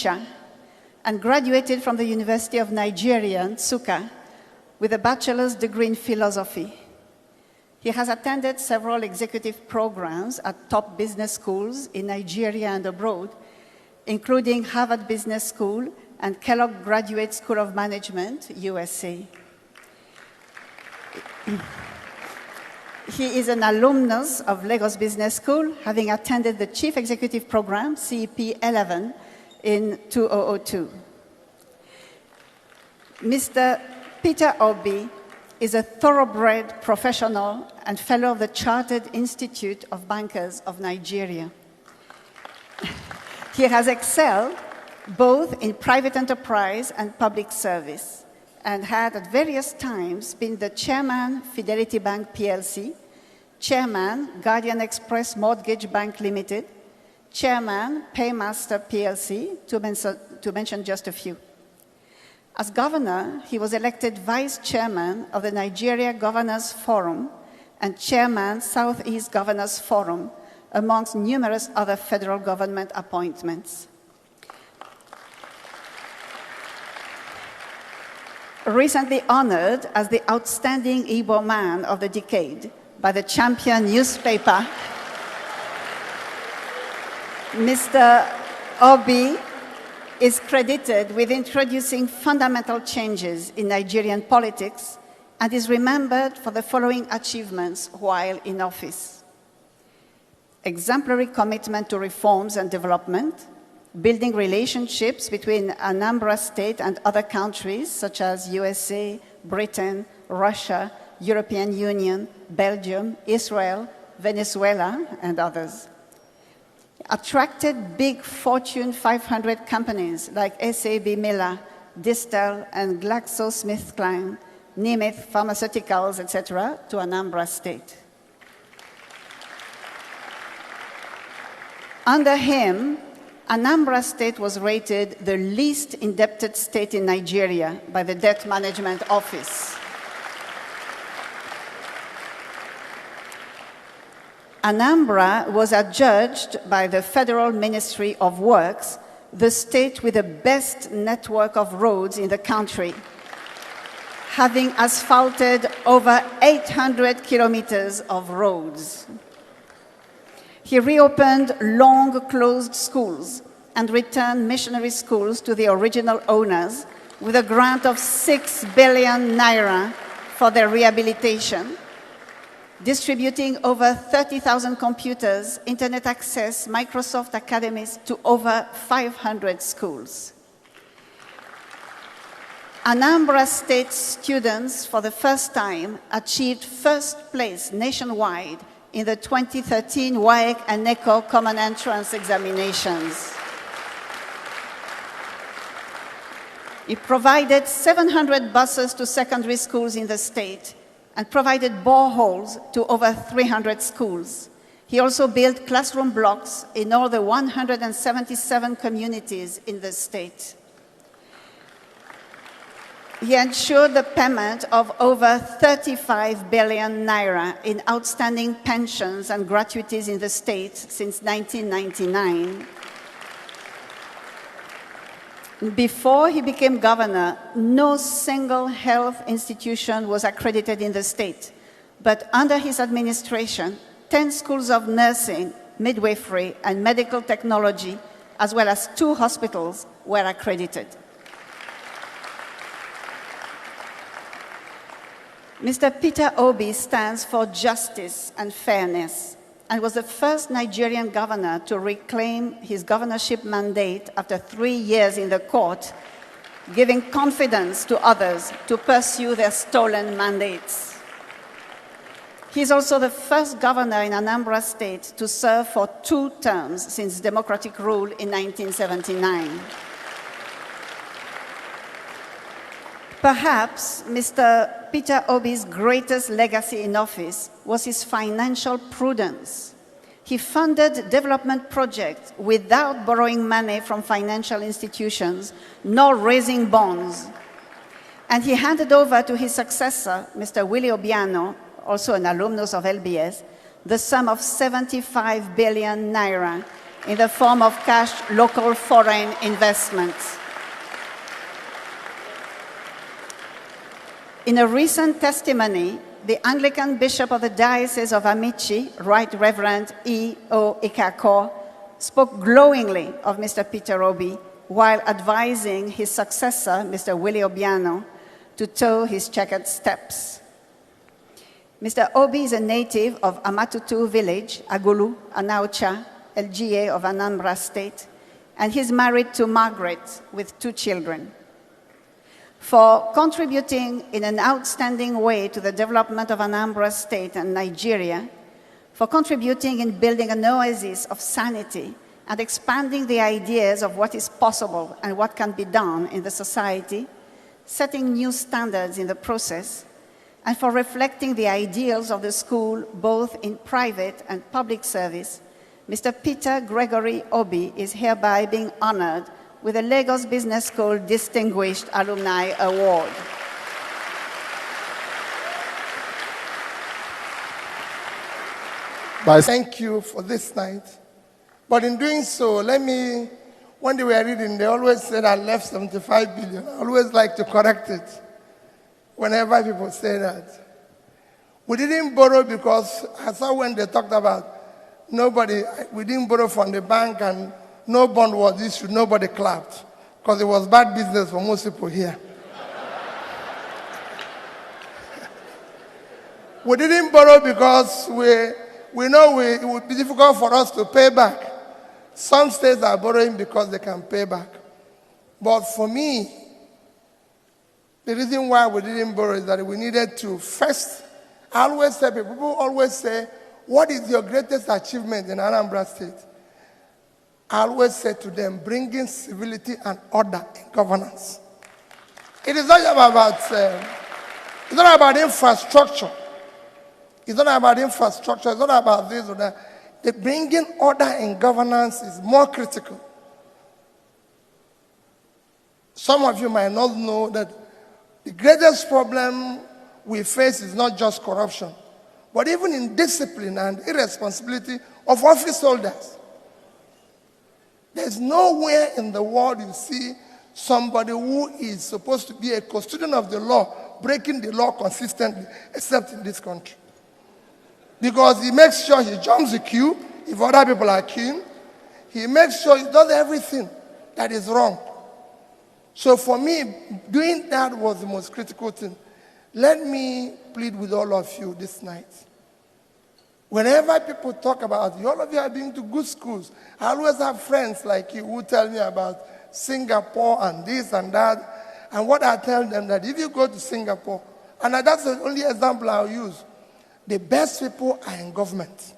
and graduated from the University of Nigeria, Nsukka, with a bachelor's degree in philosophy. He has attended several executive programs at top business schools in Nigeria and abroad, including Harvard Business School and Kellogg Graduate School of Management, USA. He is an alumnus of Lagos Business School, having attended the Chief Executive Program, CEP 11, in 2002. Mr. Peter Obi is a thoroughbred professional and fellow of the Chartered Institute of Bankers of Nigeria. He has excelled both in private enterprise and public service, and had at various times been the chairman, Fidelity Bank PLC, chairman, Guardian Express Mortgage Bank Limited, chairman, Paymaster PLC, to mention just a few. As governor, he was elected vice chairman of the Nigeria Governors Forum and chairman, Southeast Governors Forum, amongst numerous other federal government appointments. Recently honored as the Outstanding Igbo Man of the Decade by the Champion newspaper, Mr. Obi is credited with introducing fundamental changes in Nigerian politics and is remembered for the following achievements while in office: exemplary commitment to reforms and development, building relationships between Anambra State and other countries such as USA, Britain, Russia, European Union, Belgium, Israel, Venezuela, and others. Attracted big Fortune 500 companies like SAB Miller, Distel, and GlaxoSmithKline, Nemeth Pharmaceuticals, etc., to Anambra State. Under him, Anambra State was rated the least indebted state in Nigeria by the Debt Management Office. Anambra was adjudged by the Federal Ministry of Works the state with the best network of roads in the country, having asphalted over 800 kilometers of roads. He reopened long-closed schools and returned missionary schools to the original owners with a grant of 6 billion naira for their rehabilitation, distributing over 30,000 computers, internet access, Microsoft academies to over 500 schools. Anambra State students, for the first time, achieved first place nationwide in the 2013 WAEC and NECO Common Entrance examinations. It provided 700 buses to secondary schools in the state and provided boreholes to over 300 schools. He also built classroom blocks in all the 177 communities in the state. He ensured the payment of over 35 billion naira in outstanding pensions and gratuities in the state since 1999. Before he became governor, no single health institution was accredited in the state. But under his administration, 10 schools of nursing, midwifery, and medical technology, as well as 2 hospitals, were accredited. Mr. Peter Obi stands for justice and fairness and was the first Nigerian governor to reclaim his governorship mandate after 3 years in the court, giving confidence to others to pursue their stolen mandates. He is also the first governor in Anambra State to serve for 2 terms since democratic rule in 1979. Perhaps Mr. Peter Obi's greatest legacy in office was his financial prudence. He funded development projects without borrowing money from financial institutions, nor raising bonds. And he handed over to his successor, Mr. Willie Obiano, also an alumnus of LBS, the sum of 75 billion naira in the form of cash local foreign investments. In a recent testimony, the Anglican Bishop of the Diocese of Amici, Right Reverend E. O. Ikako, spoke glowingly of Mr. Peter Obi while advising his successor, Mr. Willie Obiano, to toe his checkered steps. Mr. Obi is a native of Amatutu village, Agulu, Anaucha, LGA of Anambra State, and he's married to Margaret with 2 children. For contributing in an outstanding way to the development of Anambra State and Nigeria, for contributing in building an oasis of sanity and expanding the ideas of what is possible and what can be done in the society, setting new standards in the process, and for reflecting the ideals of the school both in private and public service, Mr. Peter Gregory Obi is hereby being honored with the Lagos Business School Distinguished Alumni Award. Thank you for this night. But in doing so, when they were reading, they always said I left 75 billion. I always like to correct it whenever people say that. We didn't borrow because I saw when they talked about we didn't borrow from the bank and no bond was issued, nobody clapped because it was bad business for most people here. We didn't borrow because we know it would be difficult for us to pay back. Some states are borrowing because they can pay back. But for me, the reason why we didn't borrow is that we needed to first, I always tell people always say, what is your greatest achievement in Anambra State? I always say to them, bringing civility and order in governance. It is not about infrastructure. It's not about infrastructure. It's not about this or that. The bringing order in governance is more critical. Some of you might not know that the greatest problem we face is not just corruption, but even indiscipline and irresponsibility of office holders. There's nowhere in the world you see somebody who is supposed to be a custodian of the law breaking the law consistently, except in this country. Because he makes sure he jumps the queue if other people are queuing. He makes sure he does everything that is wrong. So for me, doing that was the most critical thing. Let me plead with all of you this night. Whenever people talk about you, all of you are being to good schools. I always have friends like you who tell me about Singapore and this and that. And what I tell them that if you go to Singapore, and that's the only example I'll use, the best people are in government.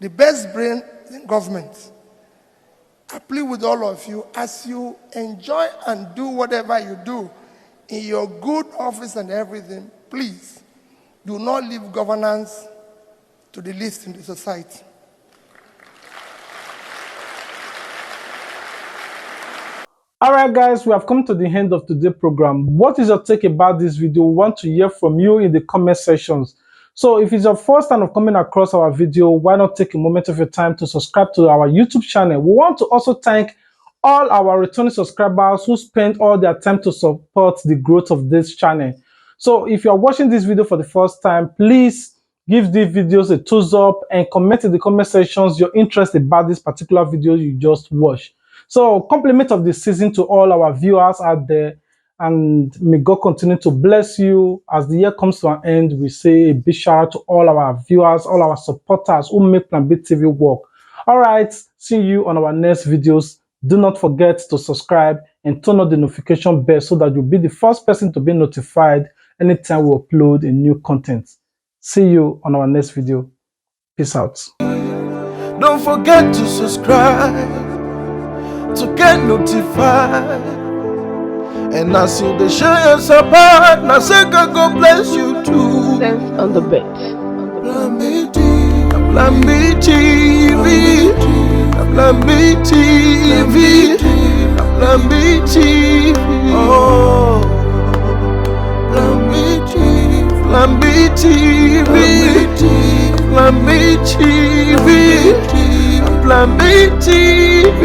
The best brain is in government. I plead with all of you, as you enjoy and do whatever you do in your good office and everything, please do not leave governance to the least in the society. All right, guys, we have come to the end of today's program. What is your take about this video? We want to hear from you in the comment sections. So if it's your first time of coming across our video, why not take a moment of your time to subscribe to our YouTube channel? We want to also thank all our returning subscribers who spent all their time to support the growth of this channel. So if you are watching this video for the first time, please give these videos a thumbs up and comment in the comment sections your interest about this particular video you just watched. So compliment of the season to all our viewers out there, and may God continue to bless you. As the year comes to an end, we say a big shout out to all our viewers, all our supporters who make Plan B TV work. All right, see you on our next videos. Do not forget to subscribe and turn on the notification bell so that you'll be the first person to be notified anytime we upload a new content. See you on our next video. Peace out. Don't forget to subscribe to get notified. And as you share your support, now say God bless you too. Sense on the bed. Plan B TV, Plan B TV, Plan B TV. Oh, Plan B TV, Plan B TV, Plan B TV, Plan B TV.